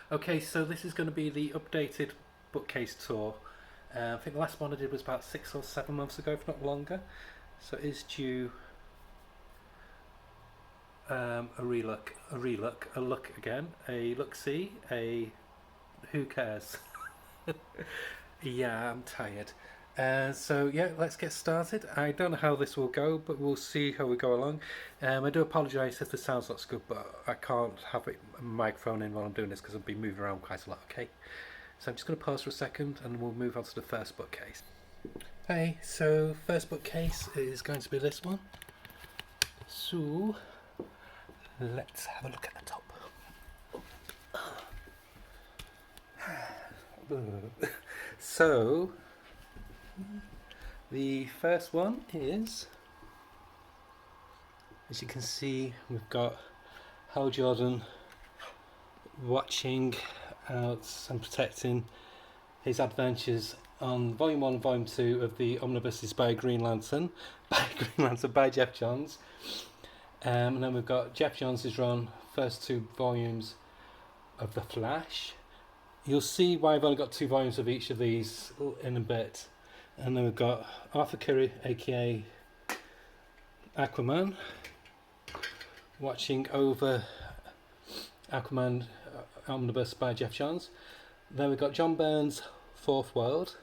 Okay, so this is going to be the updated bookcase tour. I think the last one I did was about 6 or 7 months ago, if not longer. So it is due a look again, a look-see, a who cares? Yeah, I'm tired. So yeah, let's get started. I don't know how this will go, but we'll see how we go along. I do apologise if the sound's not so good, but I can't have a microphone in while I'm doing this because I've been moving around quite a lot. Okay, so I'm just going to pause for a second, and we'll move on to the first bookcase. Hey, so first bookcase is going to be this one. So let's have a look at the top. So the first one is, as you can see, we've got Hal Jordan watching out and protecting his adventures on Volume 1 and Volume 2 of the omnibuses by Green Lantern by Jeff Johns. And then we've got Jeff Johns' run, first 2 volumes of The Flash. You'll see why I've only got 2 volumes of each of these in a bit. And then we've got Arthur Curry, aka Aquaman, watching over Aquaman omnibus by Jeff Johns. Then we've got John Byrne's Fourth World,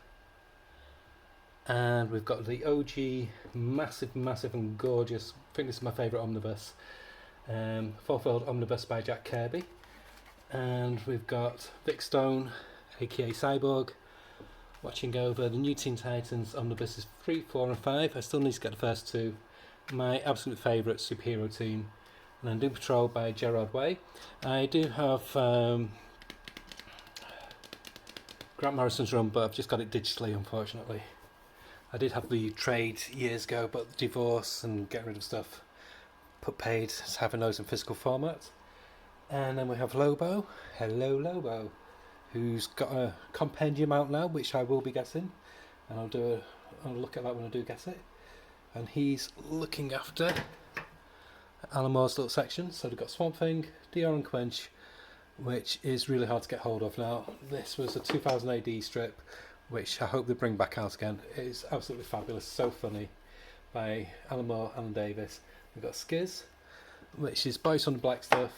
and we've got the OG massive and gorgeous, I think this is my favourite omnibus, Fourth World omnibus by Jack Kirby. And we've got Vic Stone, aka Cyborg, watching over the New Teen Titans omnibuses 3, 4 and 5. I still need to get the first 2. My absolute favourite superhero team. And then Doom Patrol by Gerard Way. I do have Grant Morrison's run, but I've just got it digitally, unfortunately. I did have the trade years ago, but divorce and getting rid of stuff put paid as having those in physical format. And then we have Lobo. Hello, Lobo, who's got a compendium out now, which I will be getting, and I'll look at that when I do get it. And he's looking after Alan Moore's little section. So they've got Swamp Thing, DR and Quench, which is really hard to get hold of now. This was a 2000 AD strip, which I hope they bring back out again. It is absolutely fabulous, so funny, by Alan Moore, Alan Davis. We've got Skiz, which is Boys on the Black stuff,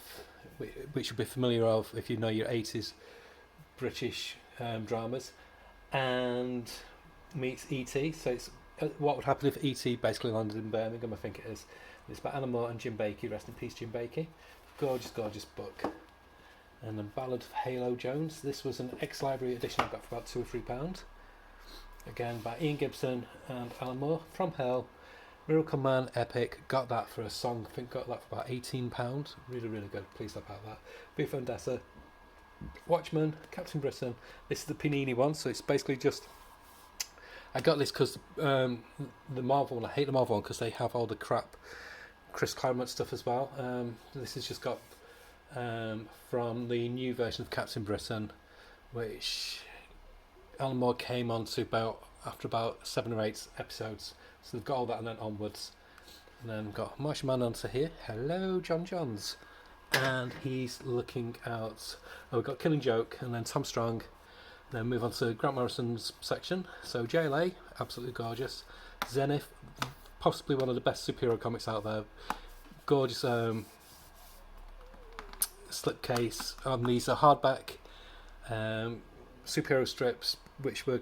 which you'll be familiar of if you know your 80s British dramas, and meets E.T. So it's what would happen if E.T. basically landed in Birmingham, I think it is. It's by Alan Moore and Jim Bakey, rest in peace Jim Bakey. Gorgeous book. And the Ballad of Halo Jones. This was an ex-library edition I got for about £2 or £3. Again by Ian Gibson and Alan Moore. From Hell, Miracle Man epic. Got that for a song. I think got that for about £18. Really good. Pleased about that. V for Vendetta, Watchmen, Captain Britain. This is the Panini one, so it's basically just, I got this because the Marvel one, I hate the Marvel one because they have all the crap Chris Claremont stuff as well. This is just got from the new version of Captain Britain, which Alan Moore came on to after about 7 or 8 episodes. So they've got all that and then onwards. And then we've got Martian Man onto here. Hello, John Johns. And he's looking out. Oh, we've got Killing Joke and then Tom Strong. And then move on to Grant Morrison's section. So JLA, absolutely gorgeous. Zenith, possibly one of the best superhero comics out there. Gorgeous slipcase. These are hardback superhero strips, which were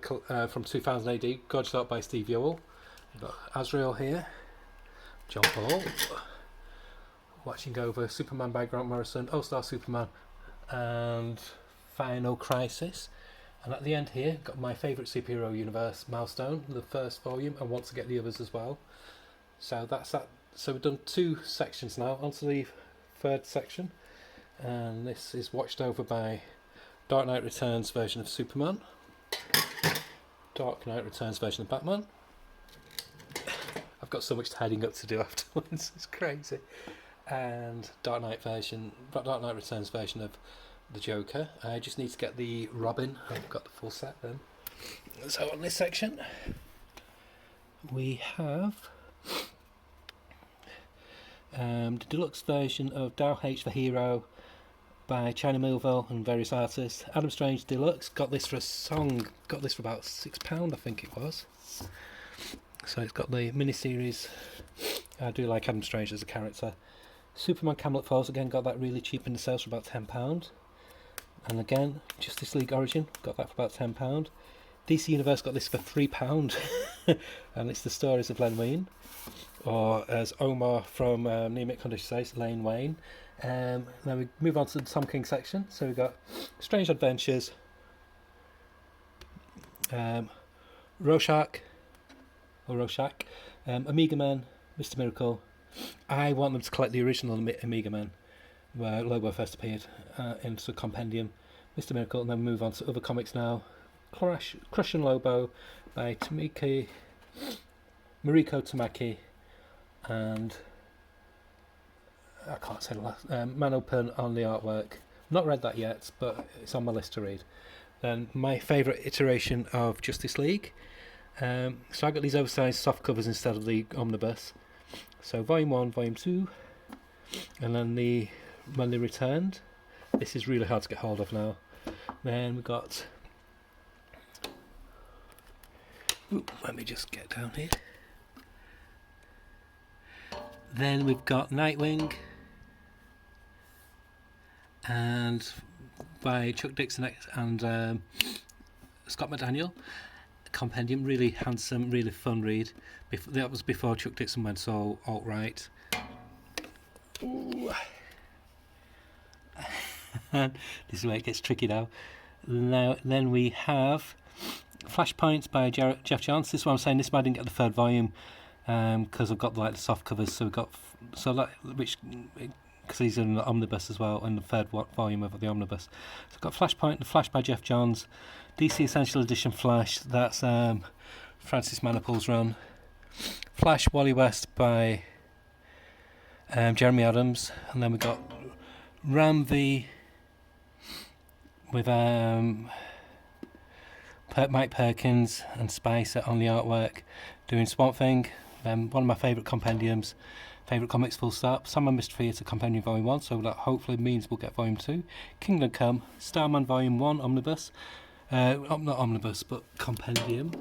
from 2000 AD. Gorgeous art by Steve Yowell. We've got Azrael here. John Paul. Watching over Superman by Grant Morrison, All-Star Superman, and Final Crisis. And at the end here, got my favourite superhero universe, Milestone, the first volume, and want to get the others as well. So that's that. So we've done 2 sections now, onto the 3rd section. And this is watched over by Dark Knight Returns version of Superman, Dark Knight Returns version of Batman. I've got so much tidying up to do afterwards, it's crazy. And Dark Knight Returns version of the Joker. I just need to get the Robin. I've got the full set then. So on this section we have the deluxe version of Dow H the Hero, by China Millville and various artists. Adam Strange Deluxe, got this for a song, got this for about £6 I think it was. So it's got the mini-series. I do like Adam Strange as a character. Superman Camelot Falls, again got that really cheap in the sales for about £10. And again, Justice League Origin, got that for about £10. DC Universe got this for £3. And it's the stories of Len Wein, or as Omar from Nemic Condition says, Lane Wayne. Then we move on to the Tom King section. So we've got Strange Adventures, Rorschach, Omega Men, Mr. Miracle. I want them to collect the original Omega Men, where Lobo first appeared, into a compendium. Mr. Miracle, and then move on to other comics now. Crush and Lobo by Mariko Tamaki, and I can't say the last. Man Open on the artwork. Not read that yet, but it's on my list to read. Then my favourite iteration of Justice League. So I got these oversized soft covers instead of the omnibus. So Volume 1, Volume 2, and then when they returned. This is really hard to get hold of now. Then we got. Let me just get down here. Then we've got Nightwing, and by Chuck Dixon and Scott McDaniel. Compendium, really handsome, really fun read. That was before Chuck Dixon went so alt-right. This is where it gets tricky now. Then we have Flashpoint by Jeff Johns. This is what I'm saying. This one I didn't get the third volume because I've got the soft covers. So we've got because he's in the omnibus as well, and the third volume of the omnibus. So I've got Flashpoint, The Flash by Jeff Johns, DC Essential Edition Flash. That's Francis Manapul's run. Flash Wally West by Jeremy Adams, and then we got Ram V with Mike Perkins and Spicer on the artwork, doing Swamp Thing. One of my favourite compendiums, favourite comics full stop. Sandman Mr. Theatre Compendium Volume 1, so that hopefully means we'll get Volume 2. Kingdom Come, Starman Volume 1 Omnibus. Not omnibus, but compendium.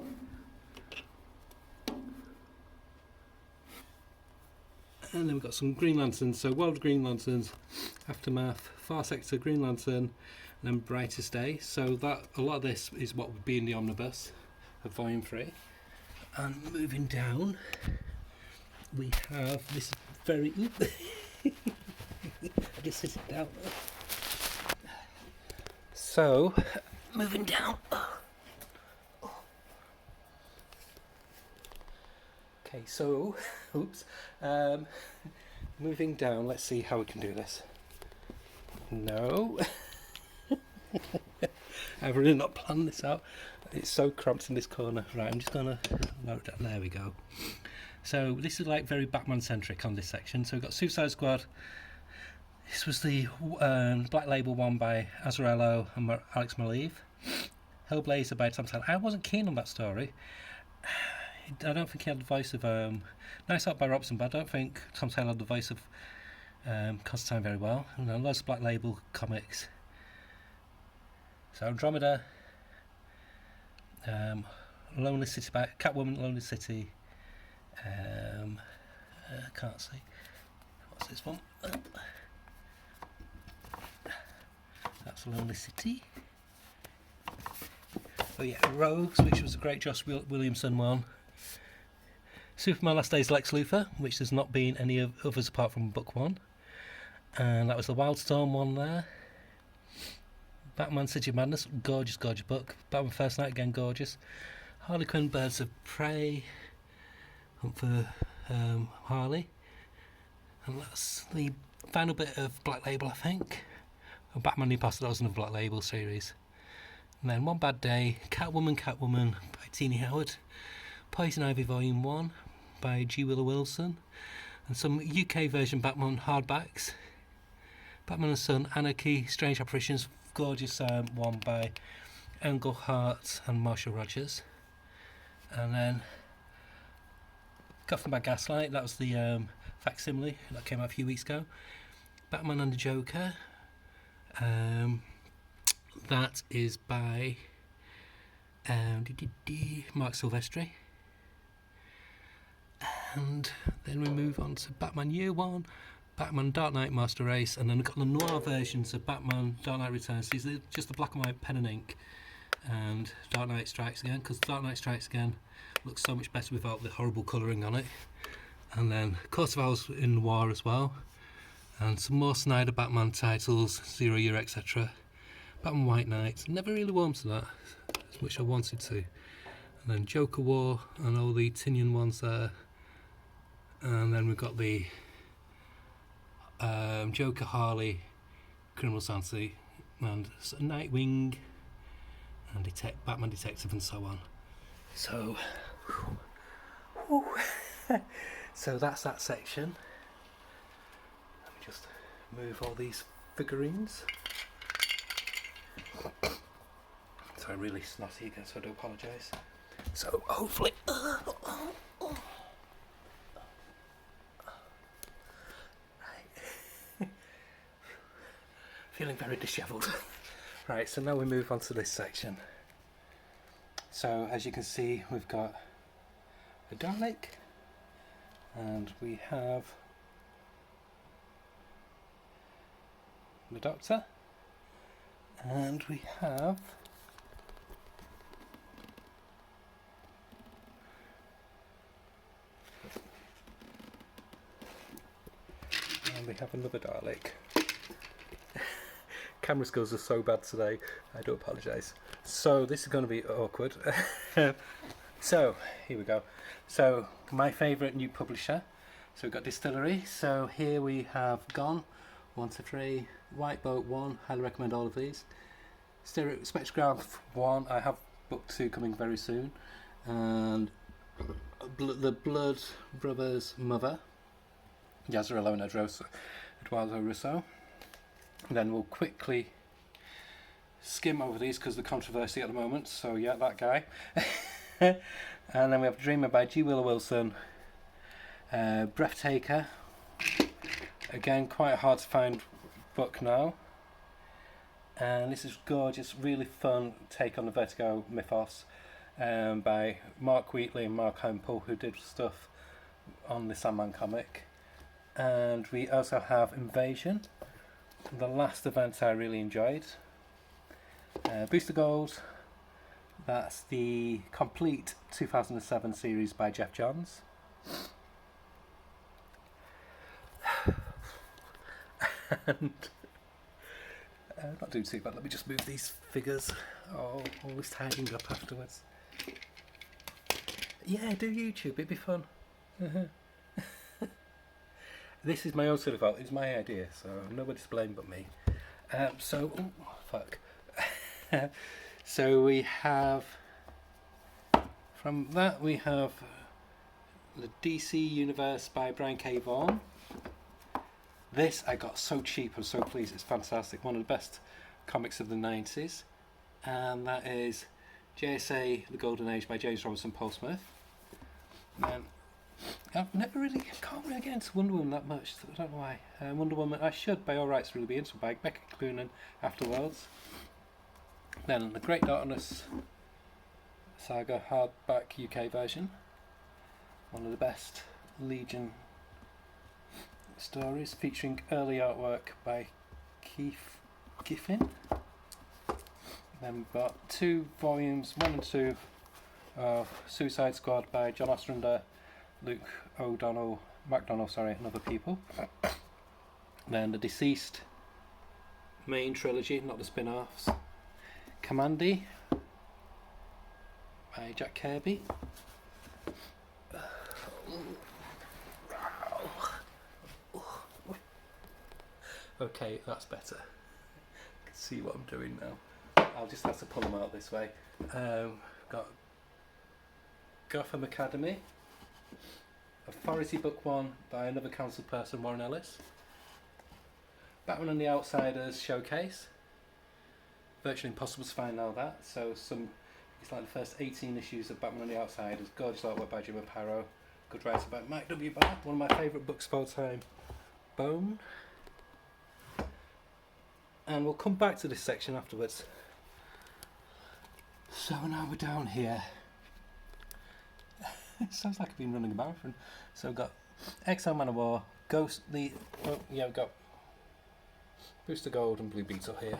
And then we've got some Green Lanterns, so World of Green Lanterns, Aftermath, Far Sector, Green Lantern, and then Brightest Day. So that a lot of this is what would be in the omnibus of Volume 3. And moving down, we have this very... I just sit it down. So, moving down. Okay, so, oops. Moving down, let's see how we can do this. No. I've really not planned this out. It's so cramped in this corner. Right, I'm just going to lower it down. There we go. So, this is like very Batman-centric on this section. So, we've got Suicide Squad. This was the Black Label one by Azzarello and Alex Maleev. Hellblazer by Tom Taylor. I wasn't keen on that story. I don't think he had the voice of... nice art by Robson, but I don't think Tom Taylor had the voice of Constantine very well. You know, lots of Black Label comics. So Andromeda, Lonely City by Catwoman, Lonely City. Can't see. What's this one? That's Lonely City. Oh yeah, Rogues, which was a great Josh Williamson one. Superman Last Days Lex Luthor, which there's not been any others apart from book 1. And that was the Wildstorm one there. Batman City of Madness, gorgeous book. Batman First Night, again gorgeous. Harley Quinn Birds of Prey, hunt for Harley. And that's the final bit of Black Label, I think. Batman New Past, that was another Black Label series. And then One Bad Day, Catwoman by Teenie Howard. Poison Ivy Volume 1 by G. Willow Wilson. And some UK version Batman hardbacks. Batman and Son, Anarchy, Strange Apparitions, gorgeous one by Englehart and Marshall Rogers. And then Gotham by Gaslight, that was the facsimile that came out a few weeks ago. Batman and the Joker, That is by Mark Silvestri. And then we move on to Batman Year One, Batman Dark Knight Master Race, and then we've got the noir versions of Batman Dark Knight Returns. These are just the black and white pen and ink, and Dark Knight Strikes Again, because Dark Knight Strikes Again looks so much better without the horrible colouring on it. And then Court of Owls in noir as well, and some more Snyder Batman titles, 0 Year, etc. Batman White Knight, never really warmed to that as much as I wanted to. And then Joker War and all the Tinian ones there. And then we've got the Joker, Harley, Criminal Sanity, and Nightwing, and Batman Detective, and so on. So, so that's that section. Let me just move all these figurines. Sorry, really snotty again, so I do apologise. So hopefully. Feeling very dishevelled. Right, so now we move on to this section. So as you can see, we've got a Dalek, and we have the Doctor, and we have another Dalek. Camera skills are so bad today, I do apologise. So this is going to be awkward. So here we go. So my favourite new publisher. So we've got Distillery. So here we have Gone, 1 to 3, White Boat 1, highly recommend all of these. Spectrograph 1, I have book 2 coming very soon. And the Blood Brothers Mother, Yazzarello and Eduardo Russo. Then we'll quickly skim over these because of the controversy at the moment. So yeah, that guy. And then we have Dreamer by G. Willow Wilson. Breathtaker. Again, quite a hard to find book now. And this is gorgeous, really fun take on the Vertigo mythos by Mark Wheatley and Mark Hempel, who did stuff on the Sandman comic. And we also have Invasion, the last event I really enjoyed. Booster Gold, that's the complete 2007 series by Jeff Johns. And not doing too bad, let me just move these figures. Oh, always tidying up afterwards. Yeah, do YouTube, it'd be fun. This is my own sort of fault, it's my idea, so nobody's to blame but me. So we have, from that we have the DC Universe by Brian K. Vaughan. This I got so cheap, I'm so pleased, it's fantastic, one of the best comics of the 90s. And that is JSA The Golden Age by James Robinson, Paul Smith. And can't really get into Wonder Woman that much, I don't know why. Wonder Woman, I should by all rights really be into, by Becca Cloonan, Afterworlds. Then the Great Darkness Saga hardback UK version, one of the best Legion stories, featuring early artwork by Keith Giffen. Then we've got 2 volumes, 1 and 2 of Suicide Squad by John Ostrander, Luke McDonnell, and other people. Then the Deceased main trilogy, not the spin-offs. Commandy by Jack Kirby. Okay, that's better. I can see what I'm doing now. I'll just have to pull them out this way. Got Gotham Academy, Authority Book 1 by another council person, Warren Ellis. Batman and the Outsiders Showcase. Virtually impossible to find now that. So it's like the first 18 issues of Batman and the Outsiders. Gorgeous artwork by Jim Aparo. Good writer by Mike W. Barr. One of my favourite books of all time. Bone. and we'll come back to this section afterwards. So now we're down here. It sounds like I've been running a marathon. So we've got Exile Man of War, Ghost, we've got Booster Gold and Blue Beetle here.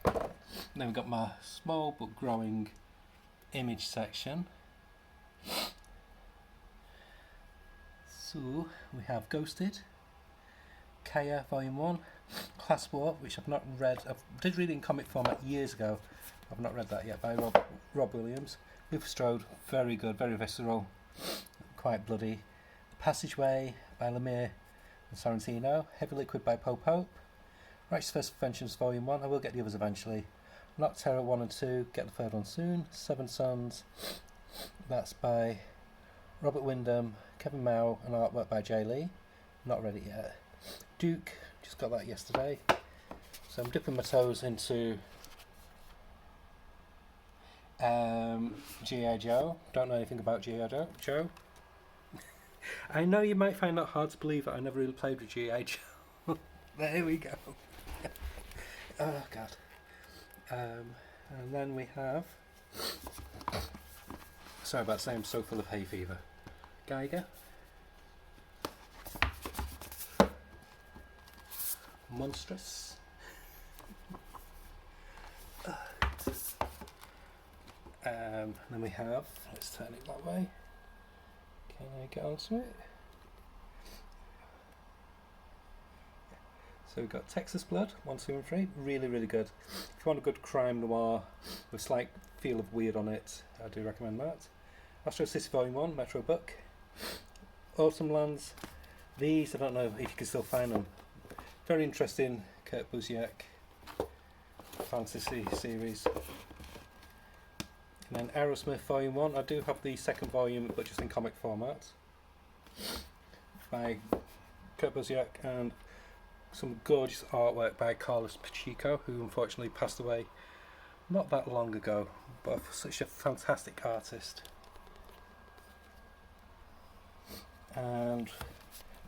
Then we've got my small but growing image section. So we have Ghosted, Kaya Volume 1, Class War, which I've not read. I did read it in comic format years ago. I've not read that yet, by Rob Williams. Luther Strode, very good, very visceral, quite bloody. The Passageway by Lemire and Sorrentino. Heavy Liquid by Pope. Righteous First Vengeance Volume 1, I will get the others eventually. Nocterra 1 and 2, get the third one soon. Seven Sons, that's by Robert Wyndham, Kevin Mao, and artwork by Jay Lee. Not read it yet. Duke, just got that yesterday. So I'm dipping my toes into G.I. Joe. Don't know anything about G.I. Joe. I know you might find that hard to believe that I never really played with G.I. Joe. There we go. Oh god. And then we have, sorry about saying I'm so full of hay fever, Geiger, Monstrous, then we have, let's turn it that way, can I get onto it? So we've got Texas Blood, 1, 2 and 3, really, really good. If you want a good crime noir with a slight feel of weird on it, I do recommend that. Astro City Volume 1, Metro Book. Autumn Lands, these, I don't know if you can still find them. Very interesting Kurt Busiek fantasy series. And then Aerosmith Volume 1, I do have the second volume, but just in comic format. By Kurt Busiek, and some gorgeous artwork by Carlos Pacheco, who unfortunately passed away not that long ago, but such a fantastic artist. And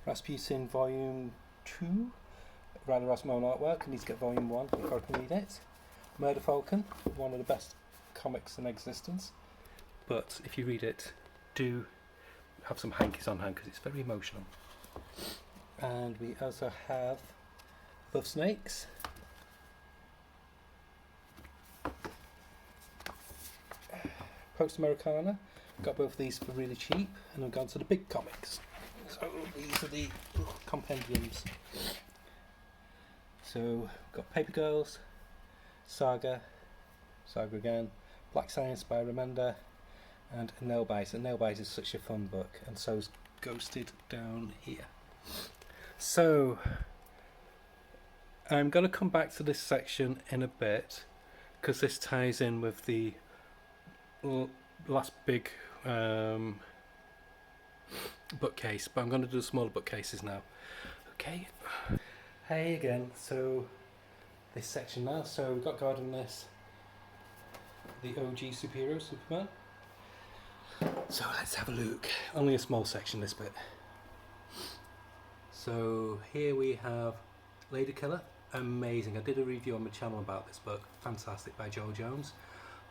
Rasputin Volume 2, Ryder Rasmussen artwork. I need to get Volume 1 before I can read it. Murder Falcon, one of the best comics in existence, but if you read it, do have some hankies on hand because it's very emotional. And we also have Love Snakes, Post Americana. Got both of these for really cheap, and I've gone to the big comics. So these are the compendiums. So we've got Paper Girls, Saga again, Black Science by Remender, and Nailbite. And Nailbite is such a fun book, and so is Ghosted down here. So I'm going to come back to this section in a bit because this ties in with the last big bookcase, but I'm going to do smaller bookcases now. Okay, hey again. So this section now, so we've got Garden This, the OG superhero Superman. So let's have a look. Only a small section this bit. So here we have Lady Killer, amazing. I did a review on my channel about this book, fantastic, by Joel Jones.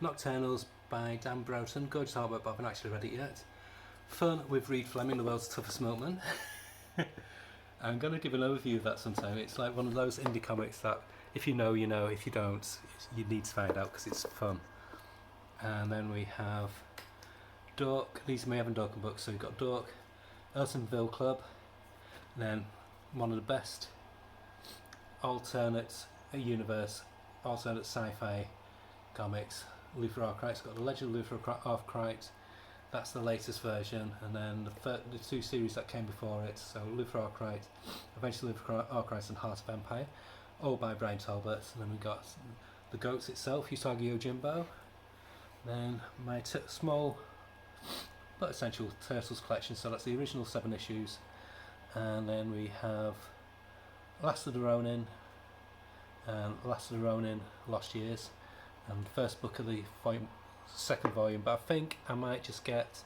Nocturnals by Dan Broughton, gorgeous artwork, but I haven't actually read it yet. Fun with Reed Fleming, the world's toughest milkman. I'm going to give an overview of that sometime. It's like one of those indie comics that if you know, you know, if you don't, you need to find out because it's fun. And then we have Dork, these are my Evan Dorkin books, so we've got Dork, Elsonville Club, and then one of the best alternate universe, alternate sci-fi comics, Luther Arkwright's got the Legend of Luther Arkwright, that's the latest version, and then the two series that came before it, so Luther Arkwright, eventually Luther Arkwright and Heart of Empire, all by Brian Talbot. And then we've got the Goats itself, Usagi Yojimbo, then my small but essential Turtles collection, so that's the original 7 issues, and then we have Last of the Ronin, and Last of the Ronin Lost Years, and the first book of the second volume, but I think I might just get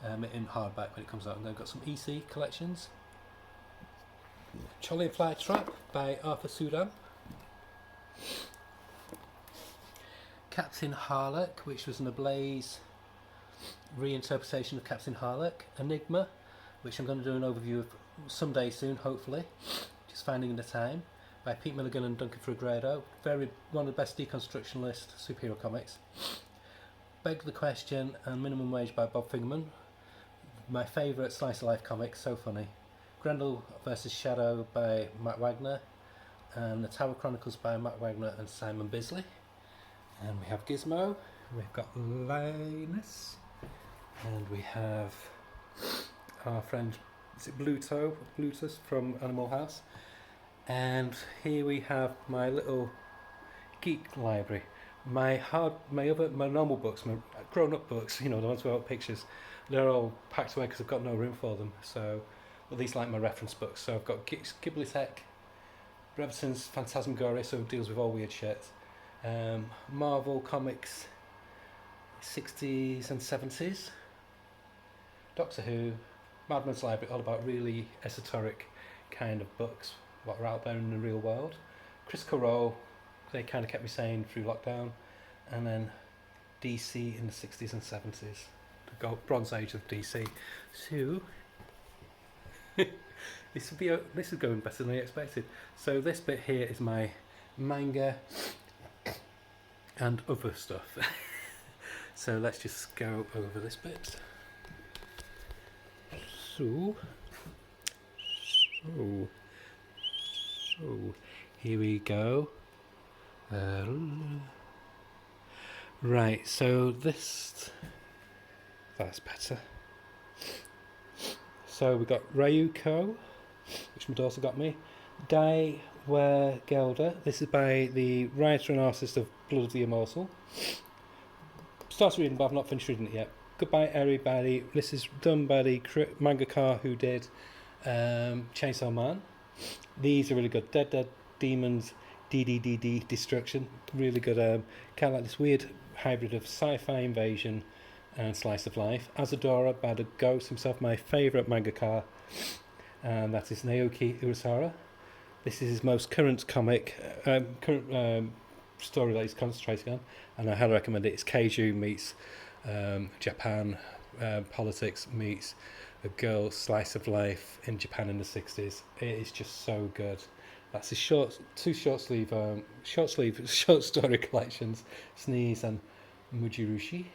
it in hardback when it comes out. And they've got some EC collections. Charlie and Fly Trap by Arthur Sudan, Captain Harlock, which was an Ablaze reinterpretation of Captain Harlock. Enigma, which I'm going to do an overview of someday soon, hopefully. Just finding the time. By Pete Milligan and Duncan Fegredo. One of the best deconstructionist superhero comics. Beg the Question and Minimum Wage by Bob Figman. My favourite slice of life comic, so funny. Grendel vs Shadow by Matt Wagner, and The Tower Chronicles by Matt Wagner and Simon Bisley. And we have Gizmo, we've got Linus, and we have our friend, is it Blutus from Animal House. And here we have my little geek library. My normal books, my grown-up books, the ones without pictures, they're all packed away because I've got no room for them. So, at least like my reference books. So I've got Ghibli Tech, Brevson's Phantasmagoria, so it deals with all weird shit. Marvel Comics, 60s and 70s. Doctor Who, Madman's Library, all about really esoteric kind of books, what are out there in the real world. Chris Carroll, they kind of kept me sane through lockdown. And then DC in the 60s and 70s. The Bronze Age of DC. So, this is going better than I expected. So this bit here is my manga and other stuff. So let's just go over this bit. So here we go. Right, so that's better. So we got Ryuko, which my daughter got me. Die Where Gelder. This is by the writer and artist of Blood of the Immortal. Started reading, but I've not finished reading it yet. Goodbye Everybody. This is done by the mangaka who did Chainsaw Man. These are really good. Dead Demons, DDDD Destruction. Really good. Kind of like this weird hybrid of sci-fi invasion and slice of life. Azadora by the Ghost himself, my favourite mangaka, and that is Naoki Urasara. This is his most current comic, story that he's concentrating on, and I highly recommend it. It's Keiju meets Japan, politics meets a girl slice of life in Japan in the 60s. It is just so good. That's his short story collections, Sneeze and Mujirushi.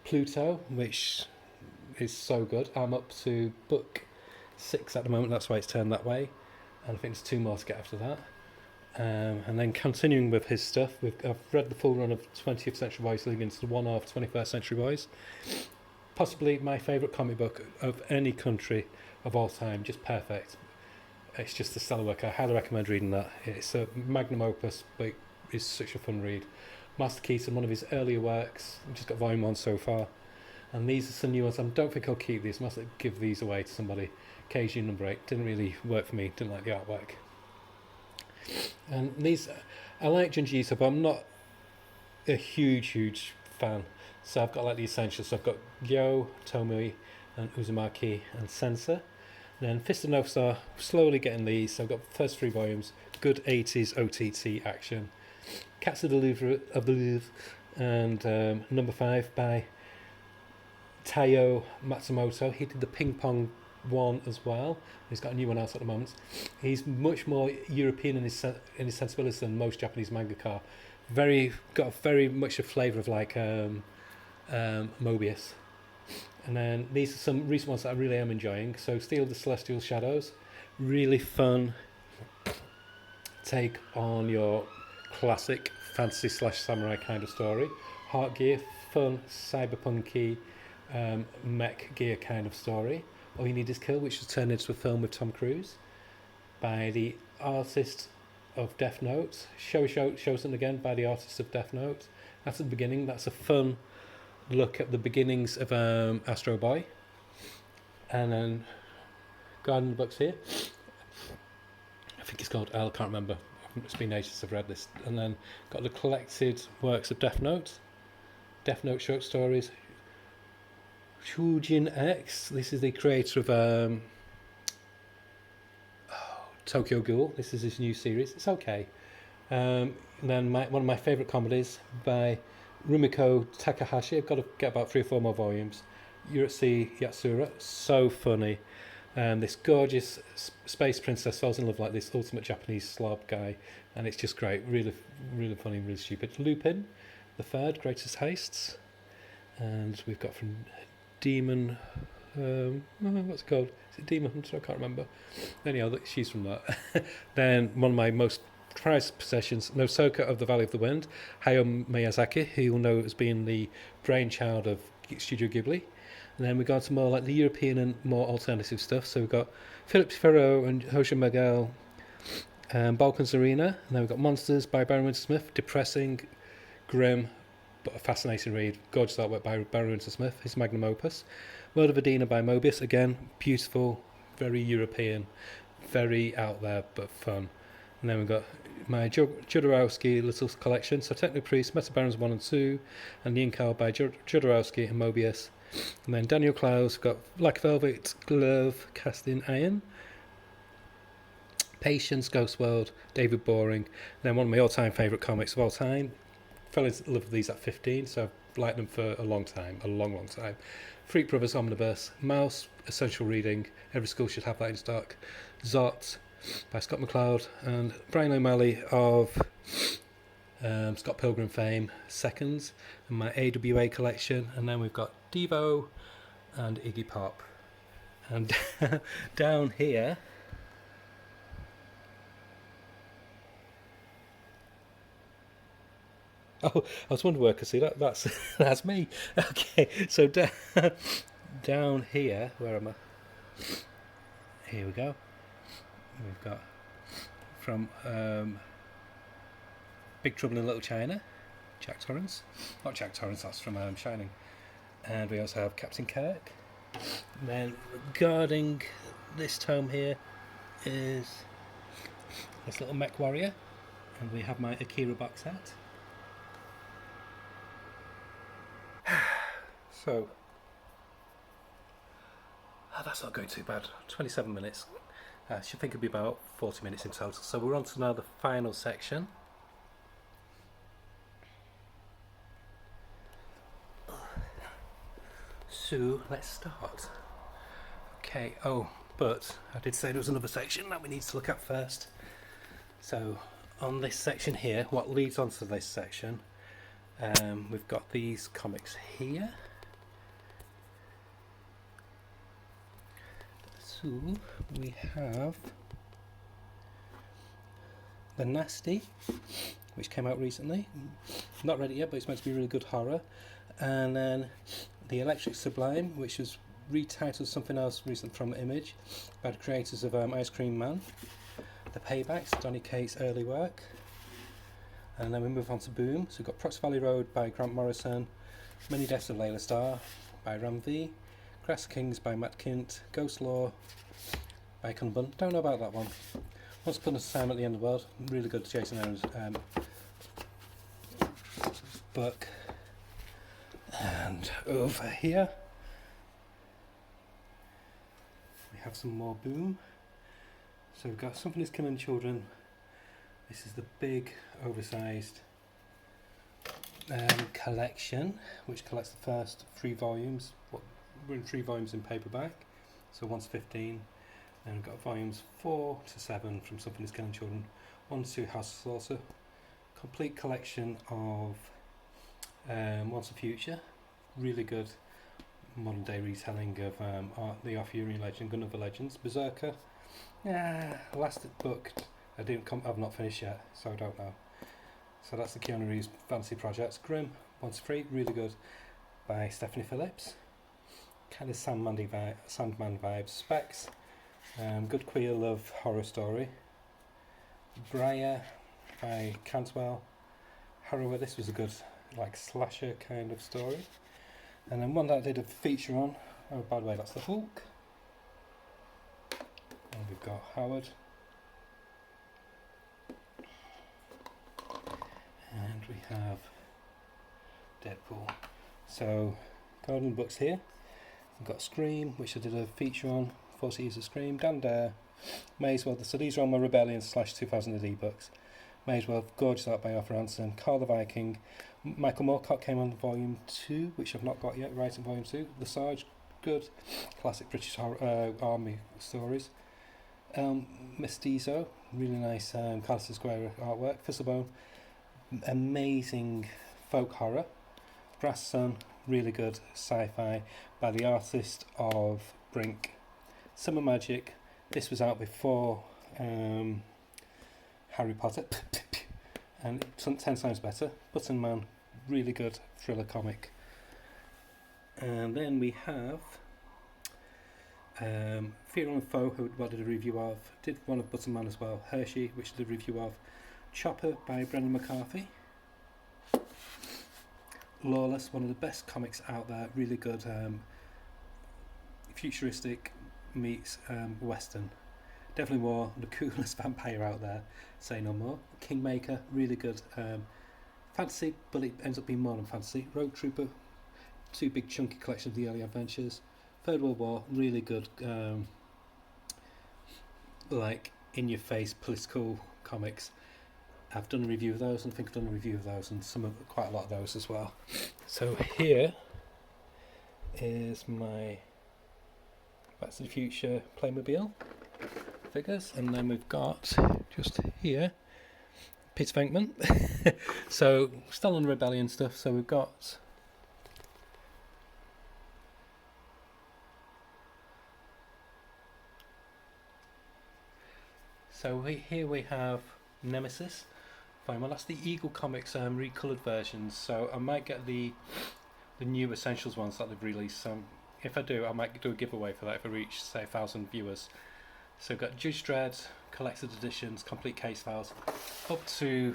Pluto, which is so good. I'm up to book 6 at the moment, that's why it's turned that way, and I think there's 2 more to get after that. And then continuing with his stuff, I've read the full run of 20th Century Boys leading into the one-off 21st Century Boys. Possibly my favourite comic book of any country of all time, just perfect. It's just a stellar work. I highly recommend reading that. It's a magnum opus, but it's such a fun read. Master Keaton, one of his earlier works. I've just got volume 1 so far. And these are some new ones. I don't think I'll keep these. I must give these away to somebody. KG number 8. Didn't really work for me. Didn't like the artwork. And these, I like Junji Ito, but I'm not a huge fan. So I've got like the essentials. So I've got Gyo, Tomui, and Uzumaki, and Sensor. Then Fist of North Star, slowly getting these. So I've got the first 3 volumes. Good 80s OTT action. Cats of the Louvre, and number 5 by Taiyo Matsumoto. He did the Ping Pong one as well. He's got a new one out at the moment. He's much more European in his sensibilities than most Japanese mangaka. Got very much a flavour of like Mobius. And then these are some recent ones that I really am enjoying. So Steel the Celestial Shadows, really fun take on your classic fantasy / samurai kind of story. Heart Gear, fun cyberpunky mech gear kind of story. All You Need Is Kill, which was turned into a film with Tom Cruise by the artist of Death Note. Chosen again by the artist of Death Note. That's the beginning. That's a fun look at the beginnings of Astro Boy. And then Garden of the Books here. I think it's called, I can't remember. It's been ages since I've read this. And then got the collected works of Death Note short stories. Shujin X, this is the creator of Tokyo Ghoul. This is his new series. It's okay. And then one of my favourite comedies by Rumiko Takahashi. I've got to get about 3 or 4 more volumes. Urotsu Yatsura, so funny. This gorgeous space princess falls in love like this ultimate Japanese slob guy, and it's just great. Really, really funny, really stupid. Lupin, the third, Greatest Heists, and we've got from Demon. What's it called? Is it Demon Hunter? I can't remember. Anyhow, she's from that. Then one of my most prized possessions, Nosoka of the Valley of the Wind, Hayao Miyazaki, who you'll know as being the brainchild of Studio Ghibli. And then we got to more like the European and more alternative stuff. So we've got Philip Ferro and Jose Miguel, Balkan's Arena. And then we've got Monsters by Barry Windsor-Smith. Depressing, grim, but a fascinating read. Gorgeous artwork by Barry Windsor-Smith, his magnum opus. World of Adina by Mobius. Again, beautiful, very European, very out there, but fun. And then we've got my Jodorowsky little collection. So Technopriest, Meta Barons 1 and 2, and the Incal by Jodorowsky and Mobius. And then Daniel Clowes, got Black Velvet Glove, Cast in Iron, Patience, Ghost World, David Boring. And then one of my all-time favourite comics of all time. Fell in love with these at 15, so I've liked them for a long time, a long, long time. Freak Brothers Omnibus, Mouse, essential reading. Every school should have that in stock. Zot by Scott McCloud and Brian O'Malley of Scott Pilgrim fame, Seconds, and my AWA collection. And then we've got Devo and Iggy Pop. And down here, oh, I was wondering where I could see that. That's me. Okay, so down here, where am I? Here we go. We've got from Big Trouble in Little China, Jack Torrance. Not Jack Torrance, that's from Shining. And we also have Captain Kirk. And then regarding this tome here is this little mech warrior. And we have my Akira box set. So, that's not going too bad. 27 minutes. I should think it'll be about 40 minutes in total. So we're on to now the final section. So let's start. Okay, but I did say there was another section that we need to look at first. So on this section here, what leads on to this section, we've got these comics here. So we have The Nasty, which came out recently. Not read it yet, but it's meant to be really good horror. And then The Electric Sublime, which was retitled something else recent from Image, by the creators of Ice Cream Man. The Paybacks, Donny Cates' early work. And then we move on to Boom. So we've got Prox Valley Road by Grant Morrison, Many Deaths of Layla Starr by Ram V, Grass Kings by Matt Kint, Ghost Law by Cunbun. Don't know about that one. Once Upon a Time at the End of the World, really good Jason Aaron's book. And over here we have some more Boom. So we've got Something is Killing Children. This is the big oversized collection, which collects the first 3 volumes. We're in 3 volumes in paperback, so 1 to 15. And we've got volumes 4 to 7 from Something is Killing Children, 1 to 2 House of Slaughter. Complete collection of Once a Future. Really good modern day retelling of the Arthurian legend, Gun of the Legends. Berserker. Last book I've not finished yet, so I don't know. So that's the Keanu Reeves fantasy projects. Grimm, 1 to 3, really good, by Stephanie Phillips. Kind of Sandman vibes. Specs, good queer love horror story. Briar by Cantwell. Harrower, this was a good like slasher kind of story. And then one that I did a feature on, by the way, that's the Hulk. And we've got Howard. And we have Deadpool. So, Golden Books here. We've got Scream, which I did a feature on, 40 Years of Scream, Dan Dare, Maze. So these are all my Rebellion / 2000 AD books. May as well, gorgeous art by Arthur Anson. Carl the Viking. Michael Moorcock came on volume 2, which I've not got yet, writing volume 2. The Sarge, good. Classic British Army stories. Mestizo, really nice Carlton Square artwork. Thistlebone, amazing folk horror. Brass Sun, really good sci-fi by the artist of Brink. Summer Magic, this was out before Harry Potter, and 10 times better. Button Man, really good thriller comic. And then we have Fear and Foe, who I did a review of, did one of Button Man as well. Hershey, which I did a review of. Chopper by Brendan McCarthy. Lawless, one of the best comics out there, really good, futuristic meets western. Definitely more the coolest vampire out there, say no more. Kingmaker, really good fantasy, but it ends up being more than fantasy. Rogue Trooper, 2 big chunky collections of the early adventures. Third World War, really good, like in-your-face political comics. I've done a review of those, and I think I've done a review of those, and quite a lot of those as well. So here is my Back to the Future Playmobil figures, and then we've got just here Peter Venkman. So still on Rebellion stuff. So we've got here we have Nemesis. Fine, well that's the Eagle Comics recoloured versions, so I might get the new Essentials ones that they've released. If I do, I might do a giveaway for that if I reach, say, 1,000 viewers. So we've got Judge Dredd, collected editions, complete case files, up to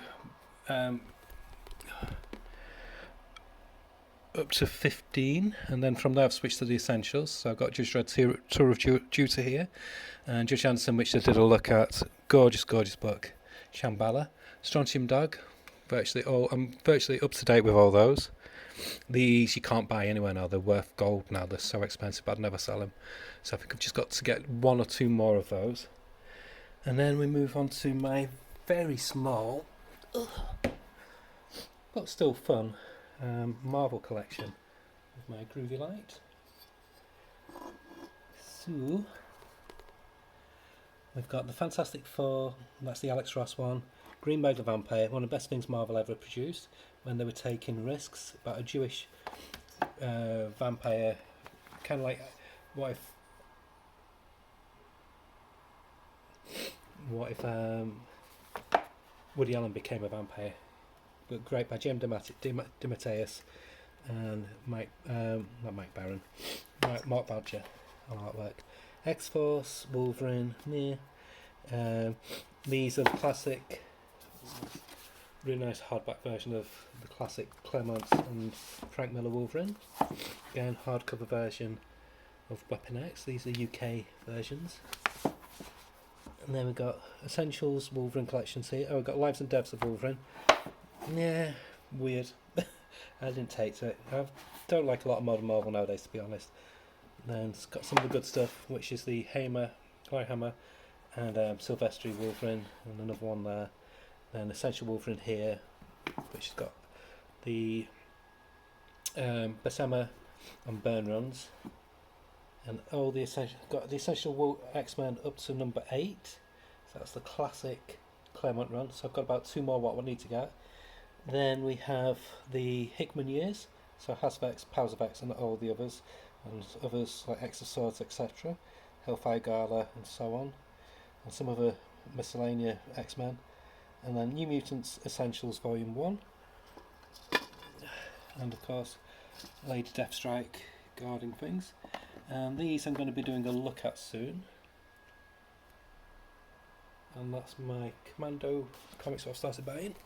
15, and then from there I've switched to the Essentials. So I've got Judge Dredd Tour of Duty here, and Judge Anderson, which I did a look at. Gorgeous book. Shambhala, Strontium Dog, I'm virtually up to date with all those. These you can't buy anywhere now, they're worth gold now, they're so expensive, but I'd never sell them. So I think I've just got to get 1 or 2 more of those. And then we move on to my very small, but still fun, Marvel collection with my Groovy Light. So we've got the Fantastic Four, that's the Alex Ross one. Green Bag the Vampire, one of the best things Marvel ever produced, when they were taking risks about a Jewish vampire, kind of like what if Woody Allen became a vampire. But great by Jim DeMatteis and Mark Badger on artwork. X-Force, Wolverine, these are the classic, really nice hardback version of the classic Claremont and Frank Miller Wolverine. Again, hardcover version of Weapon X. These are UK versions. And then we've got Essentials Wolverine collections here. Oh, we've got Lives and Deaths of Wolverine. Yeah, weird. I didn't take to it. I don't like a lot of modern Marvel nowadays, to be honest. Then it's got some of the good stuff, which is the Hammer and Silvestri Wolverine, and another one there. Then Essential Wolverine here, which has got the Bessemer and Burn runs, and all the Essential X-Men up to number 8. So that's the classic Claremont run. So I've got about 2 more what I need to get. Then we have the Hickman years, so Hasvex, Powers of X, and all the others, and others like X of Swords, etc. Hellfire Gala, and so on, and some other miscellaneous X-Men. And then New Mutants Essentials Volume 1, and of course Lady Deathstrike guarding things. And these I'm going to be doing a look at soon. And that's my Commando comics that I've started buying.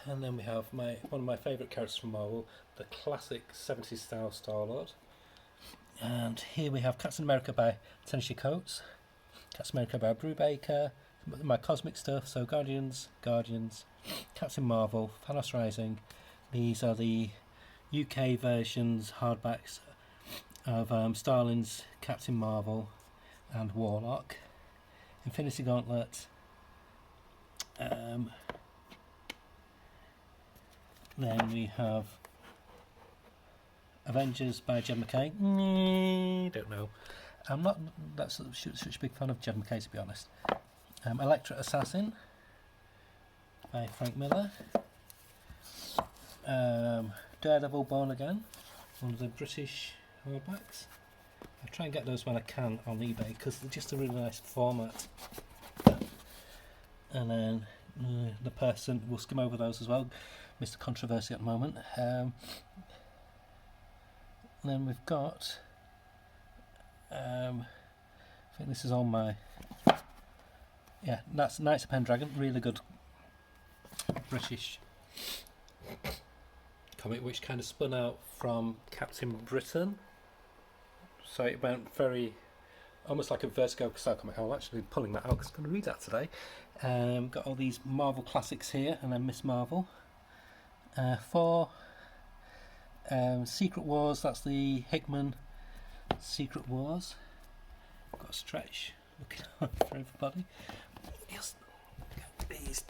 And then we have one of my favourite characters from Marvel, the classic 70s style Star-Lord. And here we have Captain America by Tennessee Coates, Captain America by Brubaker, my cosmic stuff, so Guardians, Captain Marvel, Thanos Rising. These are the UK versions, hardbacks of Starlin's Captain Marvel and Warlock. Infinity Gauntlet. Then we have Avengers by Jed MacKay. Don't know. I'm not such a big fan of Jed MacKay, to be honest. Electra Assassin by Frank Miller. Daredevil Born Again, one of the British hardbacks. I try and get those when I can on eBay because they're just a really nice format. And then the person, we'll skim over those as well, Mr. Controversy at the moment. Then we've got, I think this is on my, yeah, that's Knights of Pendragon, really good British comic which kind of spun out from Captain Britain. So it went very, almost like a Vertigo style comic. I'm actually pulling that out because I'm going to read that today. Got all these Marvel classics here, and then Miss Marvel. For Secret Wars, that's the Hickman Secret Wars. Got a stretch looking for everybody. Just get these